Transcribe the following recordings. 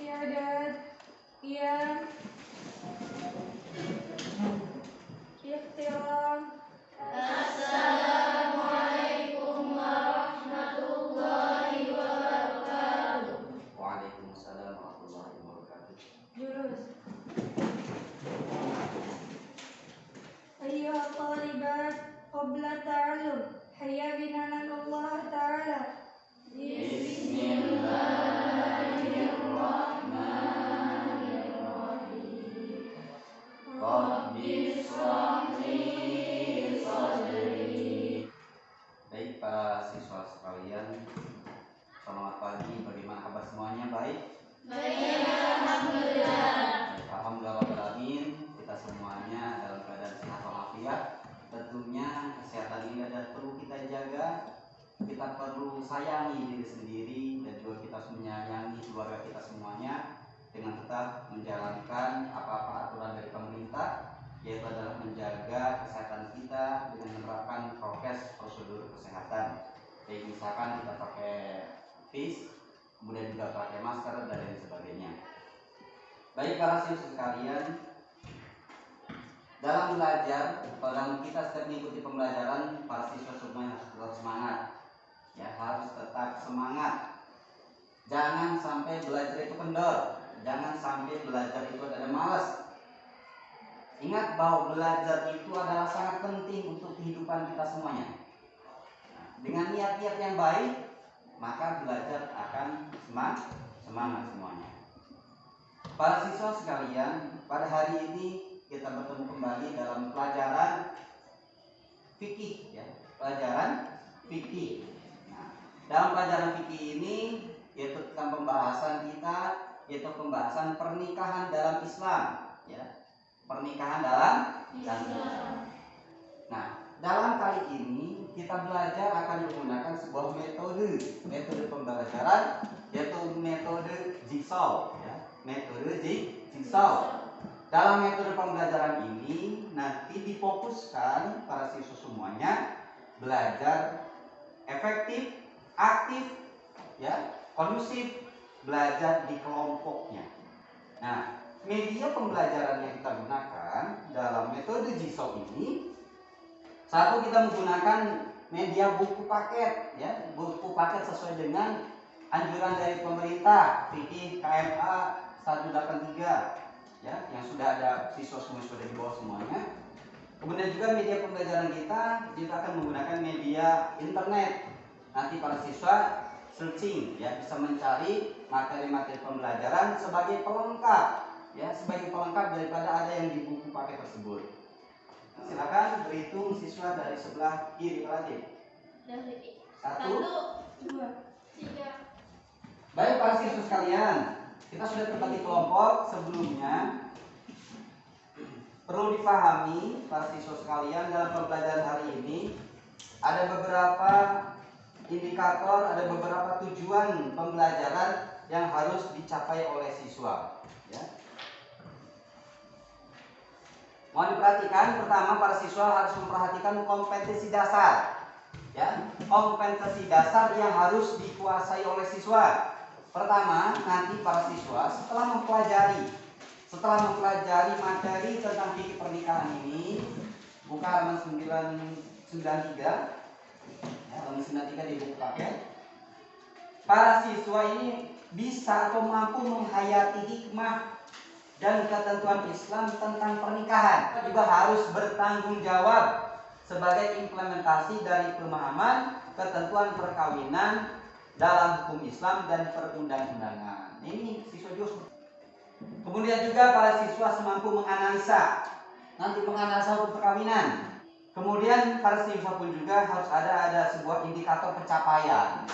isti'dad, qiyam, ihtiram. Assalamualaikum warahmatullahi wabarakatuh. Waalaikumsalam warahmatullahi wabarakatuh. Jurus. Ayyuha talibat, qabla ta'allum, hayya bina Allah ta'ala. Bismillahirrahmanirrahim. Rabbi shrah li sadri. Baik para siswa sekalian, selamat pagi. Bagaimana kabar semuanya? Baik? Baik, alhamdulillah. Alhamdulillah rabbil alamin. Kita semuanya dalam keadaan sehat walafiat. Tentunya kesehatan ini adalah perlu kita jaga. Kita perlu sayangi diri sendiri dan juga kita harus menyayangi keluarga kita semuanya dengan tetap menjalankan apa-apa aturan dari pemerintah, yaitu adalah menjaga kesehatan kita dengan menerapkan prokes prosedur kesehatan. Jadi misalkan kita pakai face, kemudian juga pakai masker dan lain sebagainya. Baik para siswa sekalian, dalam belajar, dalam kita setiap mengikuti pembelajaran, para siswa semuanya harus tetap semangat. Ya, harus tetap semangat. Jangan sampai belajar itu kendor. Jangan sampai belajar itu ada malas. Ingat bahwa belajar itu adalah sangat penting untuk kehidupan kita semuanya. Nah, dengan niat-niat yang baik, maka belajar akan semangat semuanya. Para siswa sekalian, pada hari ini kita bertemu kembali dalam pelajaran fikih, ya, pelajaran fikih. Nah, dalam pelajaran fikih ini yaitu tentang pembahasan kita, yaitu pembahasan pernikahan dalam Islam, ya. Pernikahan dalam Islam. Nah, dalam kali ini kita belajar akan menggunakan sebuah metode pembelajaran, yaitu metode jigsaw, ya. Metode jigsaw. Dalam metode pembelajaran ini nanti difokuskan para siswa semuanya belajar efektif, aktif, ya, kondusif, belajar di kelompoknya. Nah, media pembelajaran yang kita gunakan dalam metode jigsaw ini, satu, kita menggunakan media buku paket, ya, buku paket sesuai dengan anjuran dari pemerintah fikih KMA 183, ya, yang sudah ada siswa semua sudah di bawah semuanya. Kemudian juga media pembelajaran kita akan menggunakan media internet. Nanti para siswa searching, ya, bisa mencari materi-materi pembelajaran sebagai pelengkap, ya, sebagai pelengkap daripada ada yang di buku paket tersebut. Silakan berhitung siswa dari sebelah kiri Radit. 1, 2, 3. Baik para siswa sekalian, kita sudah terbagi kelompok. Sebelumnya perlu dipahami para siswa sekalian, dalam pembelajaran hari ini ada beberapa indikator, ada beberapa tujuan pembelajaran yang harus dicapai oleh siswa, ya. Mohon diperhatikan, pertama para siswa harus memperhatikan kompetensi dasar, ya. Kompetensi dasar yang harus dikuasai oleh siswa. Pertama, nanti para siswa setelah mempelajari materi tentang fikih pernikahan ini, buka halaman 93, ya, halaman 93 di buku paket. Para siswa ini bisa atau mampu menghayati hikmah dan ketentuan Islam tentang pernikahan. Juga harus bertanggung jawab sebagai implementasi dari pemahaman ketentuan perkawinan dalam hukum Islam dan perundang-undangan. Ini siswa juga. Kemudian juga para siswa semampu menganalisa hukum perkawinan. Kemudian para siswa pun juga harus ada sebuah indikator pencapaian.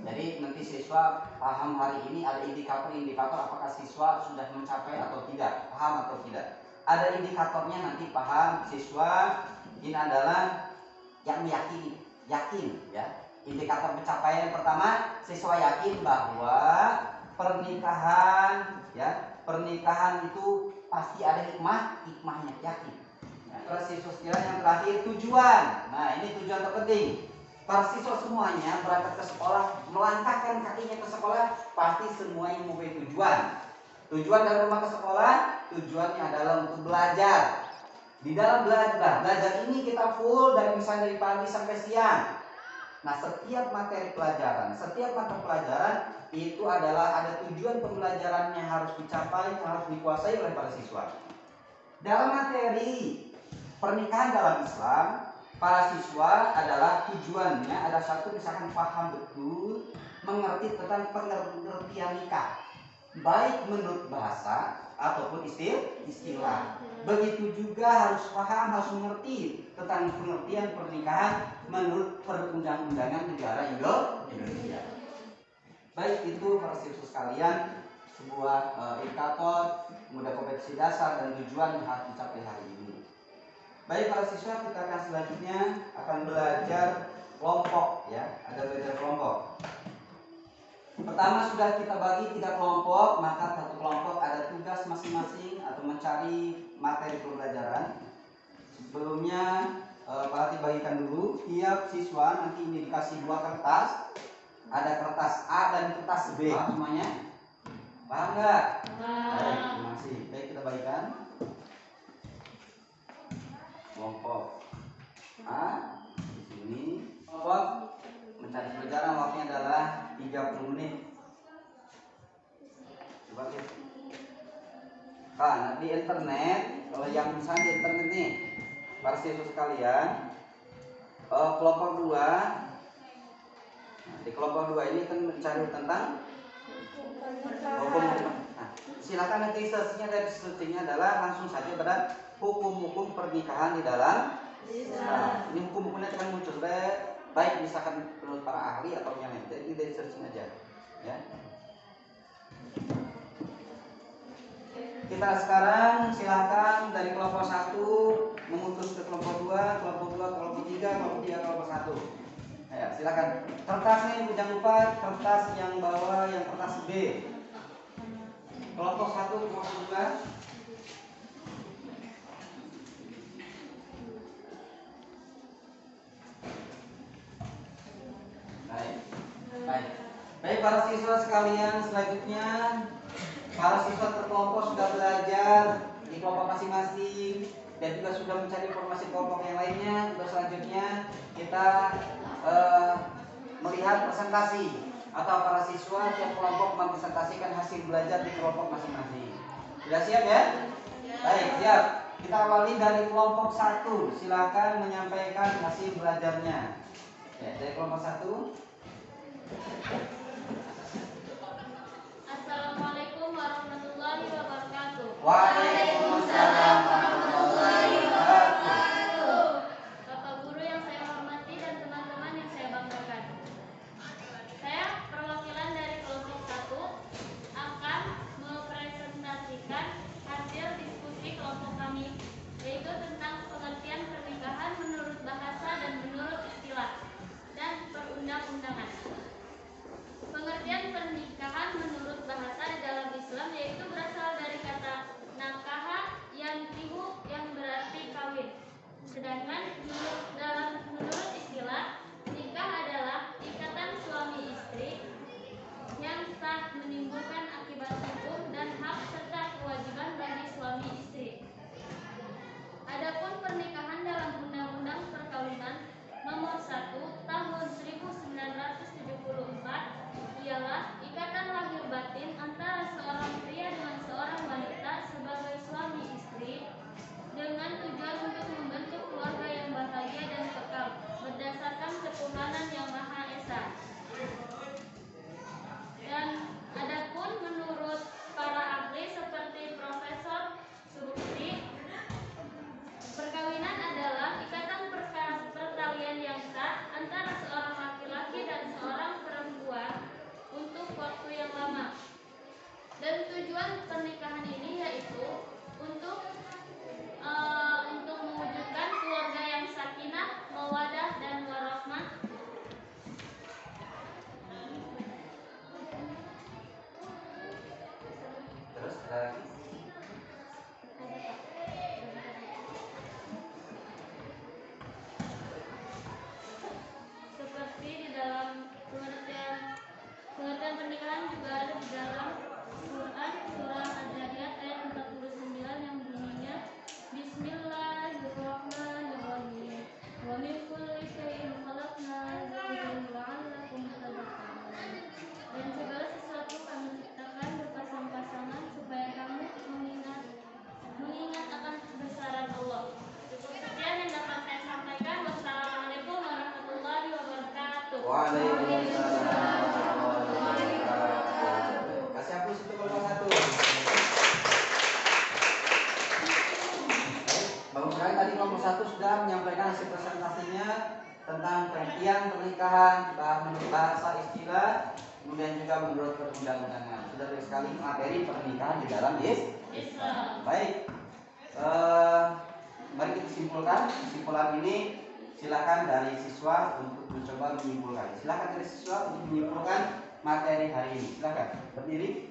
Jadi nanti siswa paham hari ini ada indikator apakah siswa sudah mencapai atau tidak, paham atau tidak. Ada indikatornya, nanti paham siswa ini adalah yang yakin, ya. Indikator pencapaian pertama, siswa yakin bahwa pernikahan itu pasti ada hikmahnya, yakin. Nah, terus siswa sekalian yang terakhir, tujuan. Nah, ini tujuan terpenting. Para siswa semuanya berangkat ke sekolah, melangkahkan kakinya ke sekolah, pasti semuanya mempunyai tujuan. Tujuan dari rumah ke sekolah, tujuannya adalah untuk belajar. Di dalam belajar ini kita full dari misalnya dari pagi sampai siang. Nah, setiap materi pelajaran, setiap mata pelajaran itu adalah ada tujuan pembelajarannya harus dicapai, harus dikuasai oleh para siswa. Dalam materi pernikahan dalam Islam, para siswa adalah tujuannya ada satu, misalkan paham betul, mengerti tentang pengertian nikah, baik menurut bahasa ataupun istilah. Begitu juga harus paham, harus mengerti tentang pengertian pernikahan menurut perundang-undangan negara Indonesia. Baik itu para siswa sekalian, sebuah indikator mudah kompetisi dasar dan tujuan yang harus dicapai hari ini. Baik para siswa, kita akan selanjutnya akan belajar kelompok ya, ada belajar kelompok. Pertama sudah kita bagi 3 kelompok, maka satu kelompok ada tugas masing-masing atau mencari materi pembelajaran. Sebelumnya pelatih bagikan dulu, tiap siswa nanti ini dikasih 2 kertas. Ada kertas A dan kertas B. Paham semuanya? Paham nggak? Baik, terima kasih. Baik, kita bagikan. Kelompok A di sini. Kelompok mencari pelajaran waktunya adalah 30 menit. Coba lihat. Nah, di internet, kalau yang misalnya di internet nih, para siswa sekalian, kelompok 2. Nah, di kelompok 2 ini kan mencari tentang hukum. Nah, silakan nanti searchingnya adalah langsung saja pada hukum-hukum pernikahan di dalam Islam. Ini hukum-hukumnya akan muncul baik misalkan menurut para ahli atau yang lain. Jadi dari searching aja, ya. Kita sekarang silakan dari kelompok 1 memutus ke kelompok 2, kelompok 2, kelompok 3, kelompok 3, kelompok 1. Ya, silakan. Kertasnya jangan lupa kertas yang bawah yang kertas B. Kelompok 1, kelompok 2. Baik para siswa sekalian, selanjutnya para siswa terkelompok sudah belajar di kelompok masing-masing dan juga sudah mencari informasi kelompok yang lainnya. Juga selanjutnya kita melihat presentasi atau para siswa tiap kelompok mempresentasikan hasil belajar di kelompok masing-masing. Sudah siap ya? Baik, siap. Kita awali dari kelompok 1. Silakan menyampaikan hasil belajarnya. Ya, dari kelompok 1. Assalamualaikum warahmatullahi wabarakatuh. Waalaikumsalam warahmatullahi wabarakatuh. Bapak guru yang saya hormati dan teman-teman yang saya banggakan. Saya perwakilan dari kelompok 1 akan mempresentasikan hasil diskusi kelompok kami, yaitu tentang pengertian pernikahan menurut bahasa dan menurut istilah dan perundang-undangan. Pengertian pernikahan menurut bahasa di dalam Islam yaitu berasal dari kata nakaha Waalaikumsalam warahmatullahi wabarakatuh. Kasih hapus untuk kelompok 1. Baik, bagus sekali tadi kelompok 1 sudah menyampaikan hasil presentasinya tentang pengertian pernikahan, menurut bahasa istilah, kemudian juga menurut perundang-undangan. Sudah banyak sekali materi pernikahan di dalam Islam. Baik, mari kita simpulkan. Kesimpulan ini silakan dari siswa untuk mencoba menyimpulkan. Silakan dari siswa untuk menyimpulkan materi hari ini. Silakan berdiri.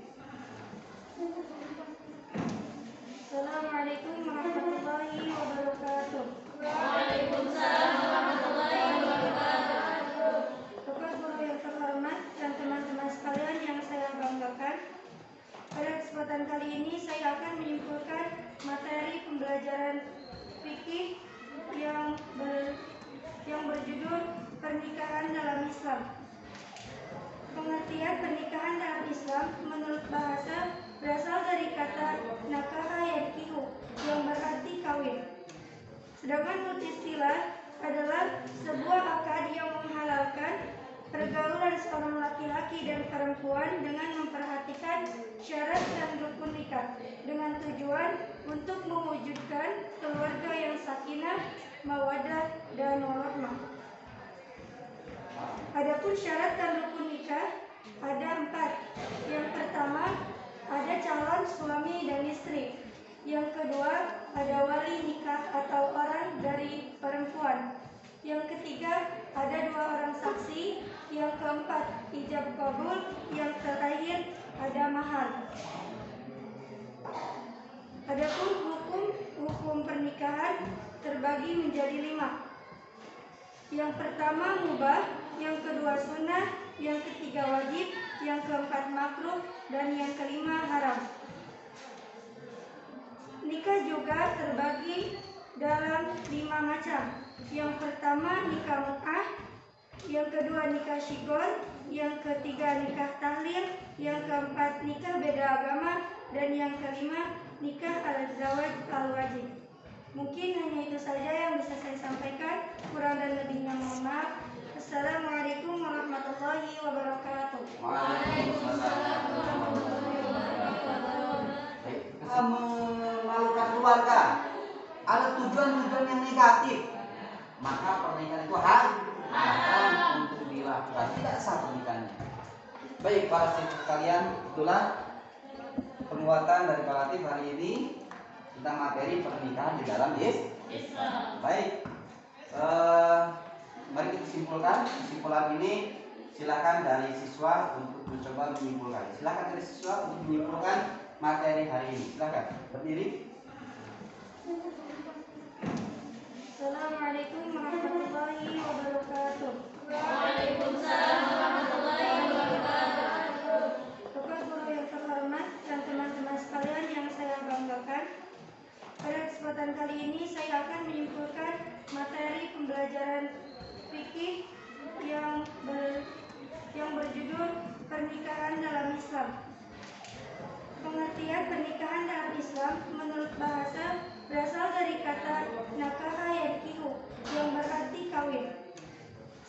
Assalamualaikum warahmatullahi wabarakatuh. Waalaikumsalam warahmatullahi wabarakatuh. Bapak guru yang terhormat dan teman-teman sekalian yang saya banggakan, pada kesempatan kali ini saya akan menyimpulkan materi pembelajaran fikih yang berjudul pernikahan dalam Islam. Pengertian pernikahan dalam Islam menurut bahasa berasal dari kata nakaha yankihu yang berarti kawin. Sedangkan menurut istilah adalah sebuah akad yang menghalalkan pergaulan seorang laki-laki dan perempuan dengan memperhatikan syarat dan rukun nikah dengan tujuan untuk mewujudkan keluarga yang sakinah, mawaddah, dan warahmah. Adapun syarat dan rukun nikah ada 4. Yang pertama ada calon suami dan istri. Yang kedua ada wali nikah atau orang dari perempuan. Yang ketiga ada 2 orang saksi. Yang keempat ijab kabul. Yang terakhir ada mahar. Adapun hukum pernikahan terbagi menjadi 5. Yang pertama mubah, yang kedua sunnah, yang ketiga wajib, yang keempat makruh, dan yang kelima haram. Nikah juga terbagi dalam 5 macam. Yang pertama nikah mut'ah, yang kedua nikah syigor, yang ketiga nikah tahlil, yang keempat nikah beda agama, dan yang kelima nikah al-zawaj al-wajib. Mungkin hanya itu saja yang bisa saya sampaikan. Kurang dan lebihnya mohon maaf. Assalamualaikum warahmatullahi wabarakatuh. Waalaikumsalam warahmatullahi wabarakatuh. Memalukan keluarga, ada tujuan-tujuan yang negatif, maka pernikahan itu haram untuk dilakukan, tidak sah pernikahannya. Baik para siswa sekalian, itulah penguatan dari Pak Latif hari ini tentang materi pernikahan di dalam Islam. Baik, mari kita simpulkan. Kesimpulan ini silakan dari siswa untuk mencoba menyimpulkan. Silakan dari siswa untuk menyimpulkan materi hari ini. Silakan berdiri. Assalamualaikum warahmatullahi wabarakatuh. Waalaikumsalam warahmatullahi wabarakatuh. Bapak guru yang terhormat dan teman-teman sekalian yang saya banggakan, pada kesempatan kali ini saya akan menyimpulkan materi pembelajaran fikih yang berjudul pernikahan dalam Islam. Pengertian pernikahan dalam Islam menurut bahasa berasal dari kata nakaha yankihu yang berarti kawin.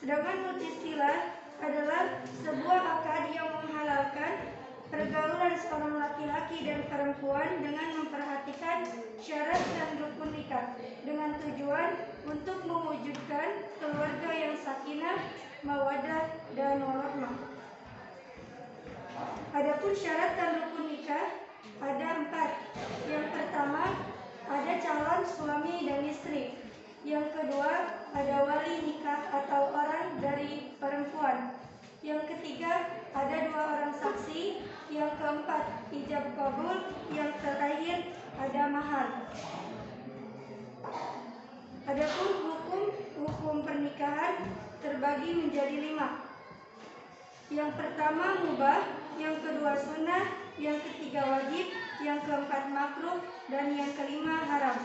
Sedangkan menurut istilah adalah sebuah akad yang menghalalkan pergaulan seorang laki-laki dan perempuan dengan memperhatikan syarat dan rukun nikah dengan tujuan untuk mewujudkan keluarga yang sakinah, mawaddah, dan warahmah. Adapun syarat dan rukun nikah ada 4. Yang pertama ada calon suami dan istri. Yang kedua ada wali nikah atau orang dari perempuan. Yang ketiga ada 2 orang saksi. Yang keempat ijab kabul. Yang terakhir ada mahar. Adapun hukum pernikahan terbagi menjadi 5. Yang pertama mubah, yang kedua sunnah, yang ketiga wajib, yang keempat makruh, dan yang kelima haram.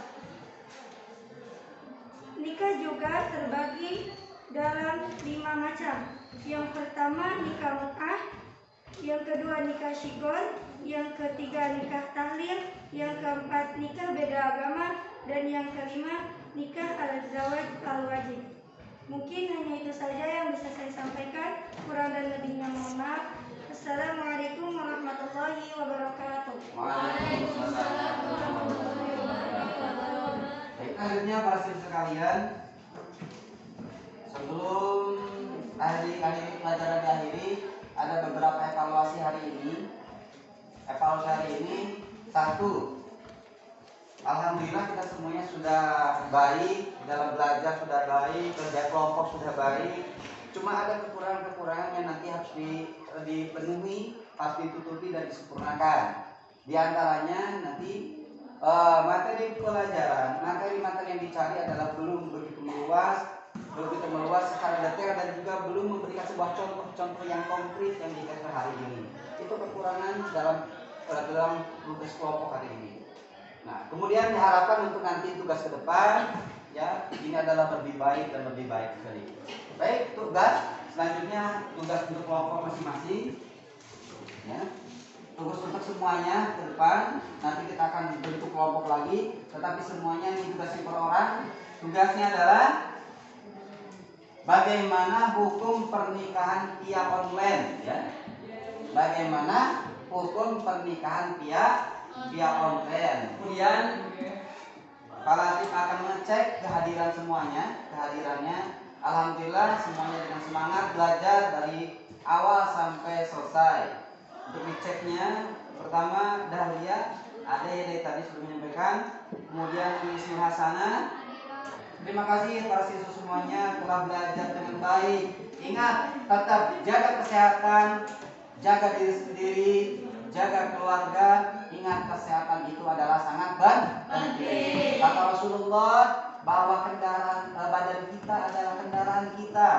Nikah juga terbagi dalam 5 macam. Yang pertama nikah mut'ah, yang kedua nikah syigor, yang ketiga nikah tahlil, yang keempat nikah beda agama, dan yang kelima nikah al-zawaj al-wajib. Mungkin hanya itu saja yang bisa saya sampaikan. Kurang dan lebihnya mohon maaf. Assalamualaikum warahmatullahi wabarakatuh. Waalaikumsalam warahmatullahi wabarakatuh. Baik, akhirnya para siswa sekalian, sebelum hari pelajaran diakhiri, ada beberapa evaluasi hari ini. Evaluasi hari ini, satu, alhamdulillah kita semuanya sudah baik dalam belajar, sudah baik, kerja kelompok sudah baik. Cuma ada kekurangan-kekurangan yang nanti harus dipenuhi, harus ditutupi dan disempurnakan. Di antaranya nanti materi pelajaran, materi-materi yang dicari adalah belum begitu meluas secara detail dan juga belum memberikan sebuah contoh-contoh yang konkret yang dikasih hari ini. Itu kekurangan dalam tugas kelompok hari ini. Nah, kemudian diharapkan untuk nanti tugas ke depan, ya, ini adalah lebih baik dan lebih baik sekali. Baik, tugas selanjutnya, tugas untuk kelompok masing-masing, ya. Tugas untuk semuanya ke depan, nanti kita akan bentuk kelompok lagi, tetapi semuanya ini tugasnya per orang. Tugasnya adalah bagaimana hukum pernikahan via online, ya. Bagaimana hukum pernikahan via online. Kemudian Kepala tim akan mengecek kehadirannya. Alhamdulillah semuanya dengan semangat belajar dari awal sampai selesai. Untuk diceknya, pertama Dahlia, ada yang dari tadi sudah menyampaikan. Kemudian Ismul Hasanah. Terima kasih para siswa semuanya telah belajar dengan baik. Ingat, tetap jaga kesehatan, jaga diri sendiri, jaga keluarga. Ingat, kesehatan itu adalah sangat penting. Kata Rasulullah bahwa badan kita adalah kendaraan kita.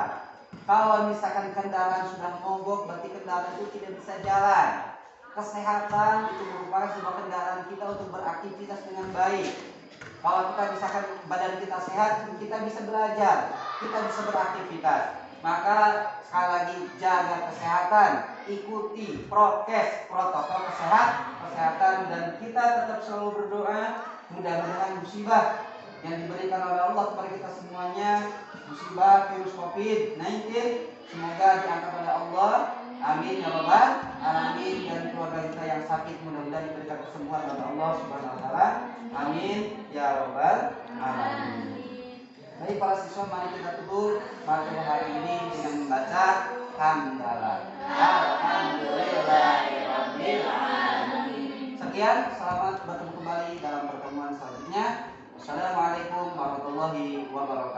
Kalau misalkan kendaraan sudah mogok, berarti kendaraan itu tidak bisa jalan. Kesehatan itu merupakan sebuah kendaraan kita untuk beraktivitas dengan baik. Kalau kita misalkan badan kita sehat, kita bisa belajar, kita bisa beraktivitas. Maka sekali lagi jaga kesehatan, ikuti prokes, protokol kesehatan, dan kita tetap selalu berdoa. Mudah-mudahan musibah yang diberikan oleh Allah kepada kita semuanya, musibah virus COVID-19, semoga diangkat oleh Allah. Amin ya rabbal alamin. Dan keluarga kita yang sakit mudah-mudahan diberikan kesembuhan oleh Allah Subhanahu wa taala. Amin ya rabbal alamin. Baik para siswa, mari kita tutup materi hari ini dengan membaca hamdalah. Alhamdulillahirabbil alamin. Sekian, selamat bertemu kembali dalam pertemuan selanjutnya. Wassalamualaikum warahmatullahi wabarakatuh.